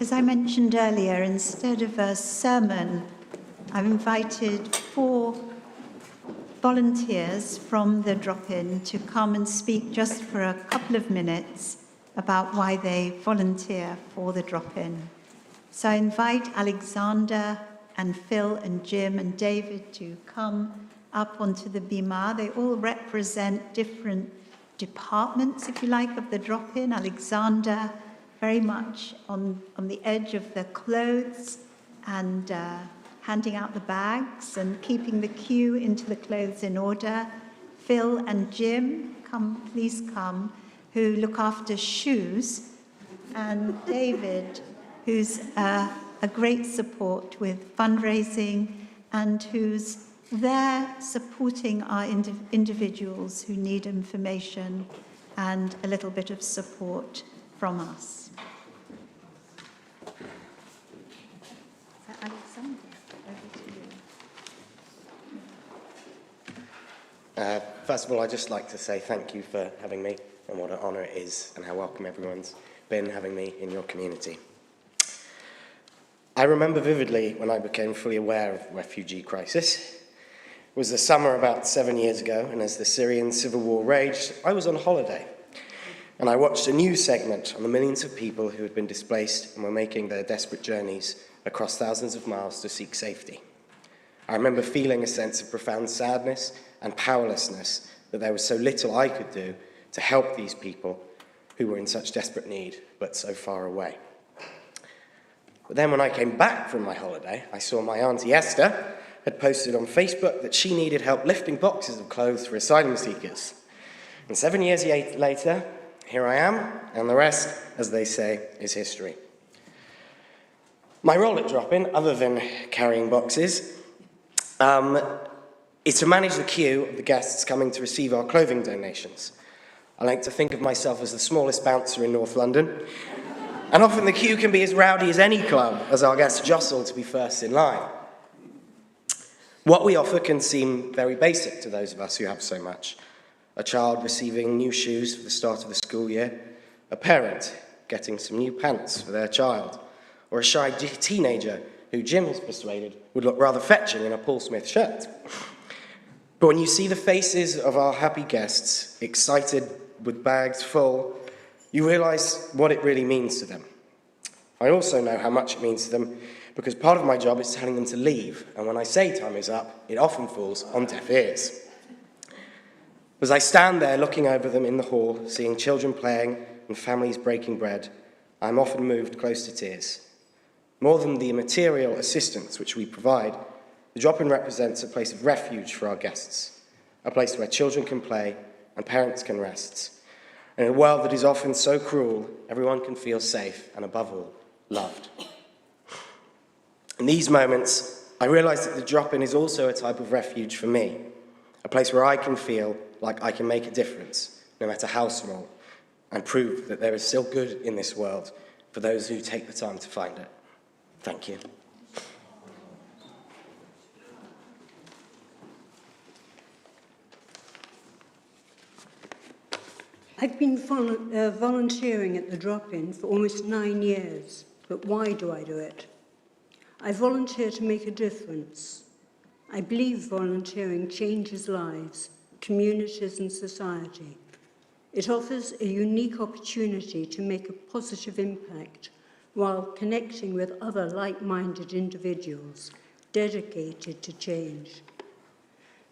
As I mentioned earlier, instead of a sermon, I've invited 4 volunteers from the drop-in to come and speak just for a couple of minutes about why they volunteer for the drop-in. So I invite Alexander and Phil and Jim and David to come up onto the bima. They all represent different departments, if you like, of the drop-in. Alexander, very much on the edge of the clothes and handing out the bags and keeping the queue into the clothes in order. Phil and Jim, please come, who look after shoes. And David, who's a great support with fundraising and who's there supporting our individuals who need information and a little bit of support from us. Alexander, over to you. First of all, I'd just like to say thank you for having me and what an honour it is and how welcome everyone's been having me in your community. I remember vividly when I became fully aware of the refugee crisis. It was the summer about 7 years ago, and as the Syrian civil war raged, I was on holiday. And I watched a news segment on the millions of people who had been displaced and were making their desperate journeys across thousands of miles to seek safety. I remember feeling a sense of profound sadness and powerlessness that there was so little I could do to help these people who were in such desperate need, but so far away. But then when I came back from my holiday, I saw my Auntie Esther had posted on Facebook that she needed help lifting boxes of clothes for asylum seekers. And 7 years later, here I am, and the rest, as they say, is history. My role at Drop-In, other than carrying boxes, is to manage the queue of the guests coming to receive our clothing donations. I like to think of myself as the smallest bouncer in North London, and often the queue can be as rowdy as any club as our guests jostle to be first in line. What we offer can seem very basic to those of us who have so much. A child receiving new shoes for the start of the school year, a parent getting some new pants for their child, or a shy teenager who Jim has persuaded would look rather fetching in a Paul Smith shirt. But when you see the faces of our happy guests, excited with bags full, you realise what it really means to them. I also know how much it means to them because part of my job is telling them to leave, and when I say time is up, it often falls on deaf ears. As I stand there looking over them in the hall, seeing children playing and families breaking bread, I'm often moved close to tears. More than the material assistance which we provide, the drop-in represents a place of refuge for our guests, a place where children can play and parents can rest. And in a world that is often so cruel, everyone can feel safe and, above all, loved. In these moments, I realise that the drop-in is also a type of refuge for me, a place where I can feel like I can make a difference, no matter how small, and prove that there is still good in this world for those who take the time to find it. Thank you. I've been volunteering at the drop-in for almost 9 years, but why do I do it? I volunteer to make a difference. I believe volunteering changes lives, communities and society. It offers a unique opportunity to make a positive impact while connecting with other like-minded individuals dedicated to change.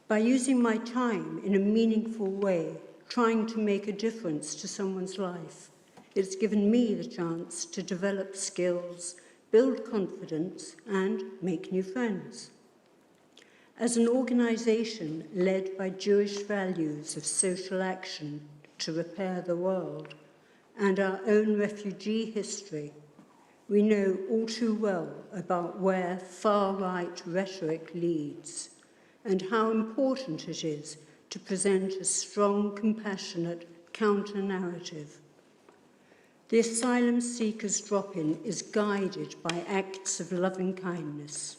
By using my time in a meaningful way, trying to make a difference to someone's life, it's given me the chance to develop skills, build confidence, and make new friends. As an organisation led by Jewish values of social action to repair the world and our own refugee history, we know all too well about where far-right rhetoric leads and how important it is to present a strong, compassionate counter-narrative. The asylum seekers drop-in is guided by acts of loving kindness,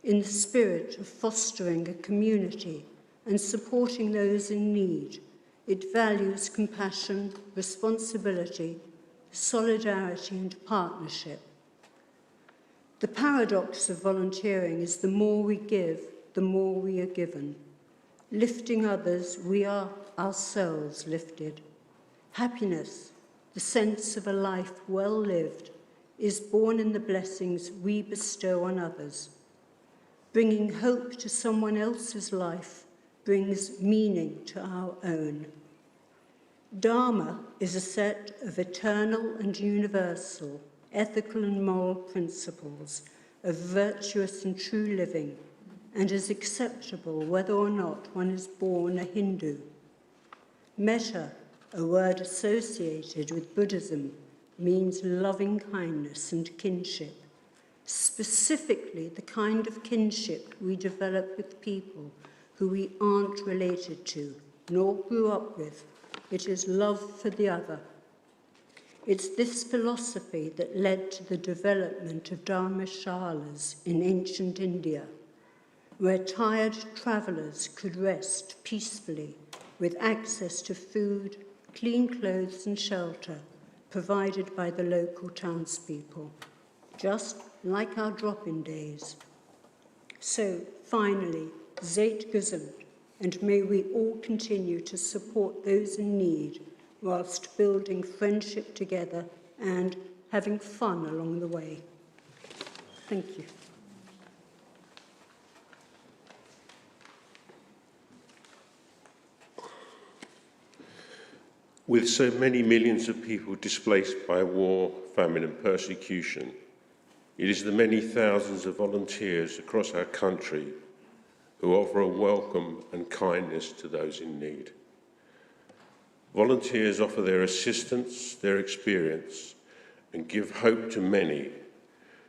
in the spirit of fostering a community and supporting those in need. It values compassion, responsibility, solidarity and partnership, The paradox of volunteering is the more we give, the more we are given. Lifting others, we are ourselves lifted. Happiness, the sense of a life well lived, is born in the blessings we bestow on others. Bringing hope to someone else's life brings meaning to our own. Dharma is a set of eternal and universal, ethical and moral principles of virtuous and true living, and is acceptable whether or not one is born a Hindu. Metta, a word associated with Buddhism, means loving kindness and kinship, specifically the kind of kinship we develop with people who we aren't related to, nor grew up with. It is love for the other. It's this philosophy that led to the development of dharmashalas in ancient India, where tired travellers could rest peacefully with access to food, clean clothes and shelter provided by the local townspeople, just like our drop-in days. So, finally, seid gesund, and may we all continue to support those in need whilst building friendship together and having fun along the way. Thank you. With so many millions of people displaced by war, famine and persecution, it is the many thousands of volunteers across our country who offer a welcome and kindness to those in need. Volunteers offer their assistance, their experience, and give hope to many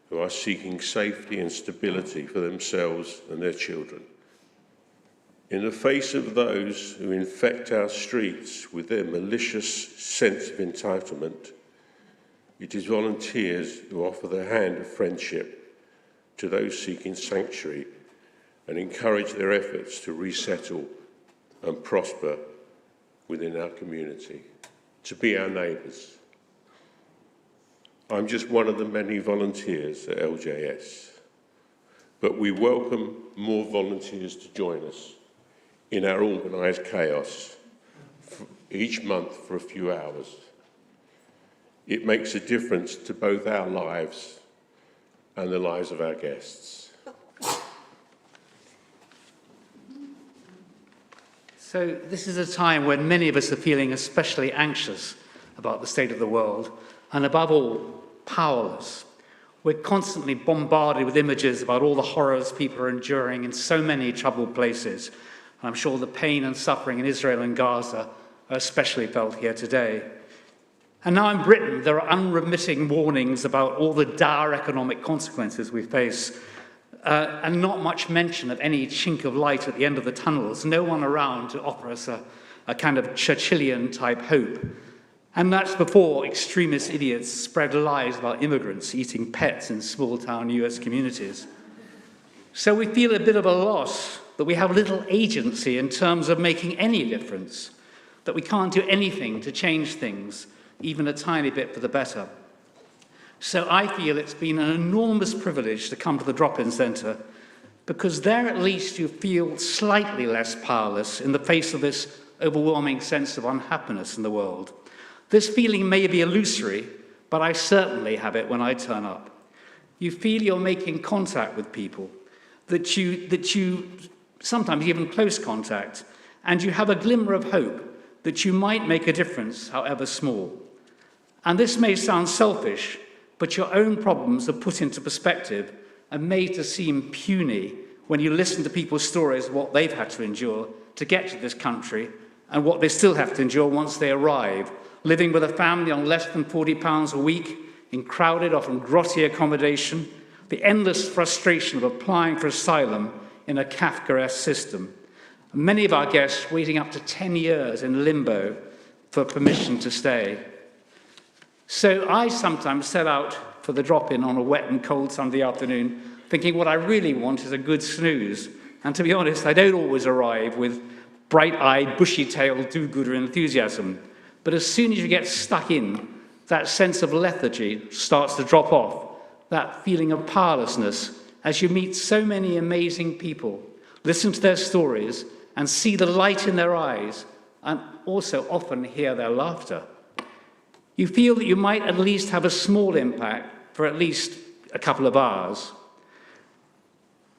who are seeking safety and stability for themselves and their children. In the face of those who infect our streets with their malicious sense of entitlement, it is volunteers who offer their hand of friendship to those seeking sanctuary and encourage their efforts to resettle and prosper within our community, to be our neighbours. I'm just one of the many volunteers at LJS, but we welcome more volunteers to join us in our organised chaos each month for a few hours. It makes a difference to both our lives and the lives of our guests. So this is a time when many of us are feeling especially anxious about the state of the world, and above all, powerless. We're constantly bombarded with images about all the horrors people are enduring in so many troubled places. I'm sure the pain and suffering in Israel and Gaza are especially felt here today. And now in Britain, there are unremitting warnings about all the dire economic consequences we face, and not much mention of any chink of light at the end of the tunnels. No one around to offer us a kind of Churchillian-type hope. And that's before extremist idiots spread lies about immigrants eating pets in small-town US communities. So we feel a bit of a loss, that we have little agency in terms of making any difference, that we can't do anything to change things, even a tiny bit for the better. So I feel it's been an enormous privilege to come to the drop-in centre, because there at least you feel slightly less powerless in the face of this overwhelming sense of unhappiness in the world. This feeling may be illusory, but I certainly have it when I turn up. You feel you're making contact with people, that you sometimes even close contact, and you have a glimmer of hope that you might make a difference, however small. And this may sound selfish, but your own problems are put into perspective and made to seem puny when you listen to people's stories of what they've had to endure to get to this country and what they still have to endure once they arrive, living with a family on less than £40 a week, in crowded, often grotty accommodation, the endless frustration of applying for asylum in a Kafkaesque system. Many of our guests waiting up to 10 years in limbo for permission to stay. So I sometimes set out for the drop-in on a wet and cold Sunday afternoon, thinking what I really want is a good snooze. And to be honest, I don't always arrive with bright-eyed, bushy-tailed, do-gooder enthusiasm. But as soon as you get stuck in, that sense of lethargy starts to drop off, that feeling of powerlessness as you meet so many amazing people, listen to their stories, and see the light in their eyes, and also often hear their laughter. You feel that you might at least have a small impact for at least a couple of hours.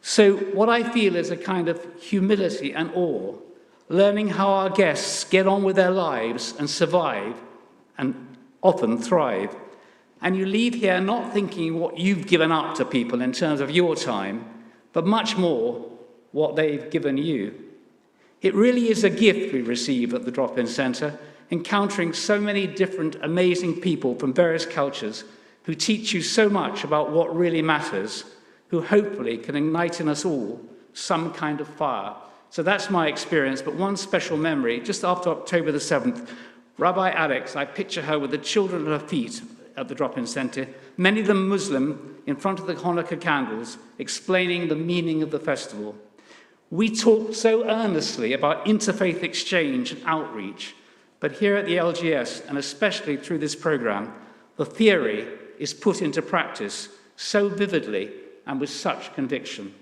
So what I feel is a kind of humility and awe, learning how our guests get on with their lives and survive, and often thrive. And you leave here not thinking what you've given up to people in terms of your time, but much more what they've given you. It really is a gift we receive at the Drop-In Centre, encountering so many different amazing people from various cultures who teach you so much about what really matters, who hopefully can ignite in us all some kind of fire. So that's my experience, but one special memory, just after October the 7th, Rabbi Alex, I picture her with the children at her feet at the Drop-In Centre, many of them Muslim, in front of the Hanukkah candles, explaining the meaning of the festival. We talked so earnestly about interfaith exchange and outreach, but here at the LGS, and especially through this program, the theory is put into practice so vividly and with such conviction.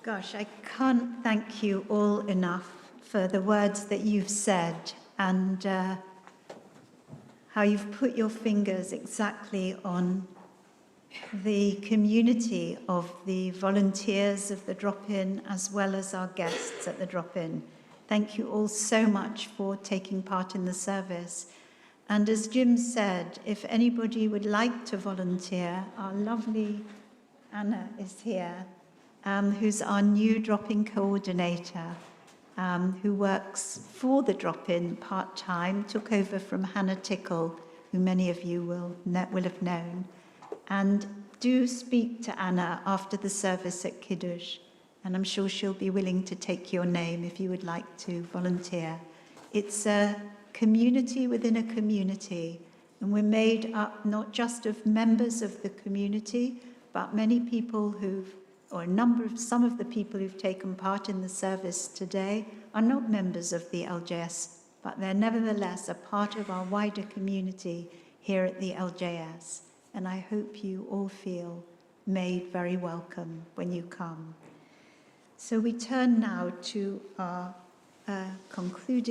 Gosh, I can't thank you all enough for the words that you've said and how you've put your fingers exactly on the community of the volunteers of the Drop-In as well as our guests at the Drop-In. Thank you all so much for taking part in the service. And as Jim said, if anybody would like to volunteer, our lovely Anna is here. Who's our new Drop-In coordinator, who works for the Drop-In part-time, took over from Hannah Tickle, who many of you will have known. And do speak to Anna after the service at Kiddush, and I'm sure she'll be willing to take your name if you would like to volunteer. It's a community within a community, and we're made up not just of members of the community, but many people some of the people who've taken part in the service today are not members of the LJS, but they're nevertheless a part of our wider community here at the LJS. And I hope you all feel made very welcome when you come. So we turn now to our concluding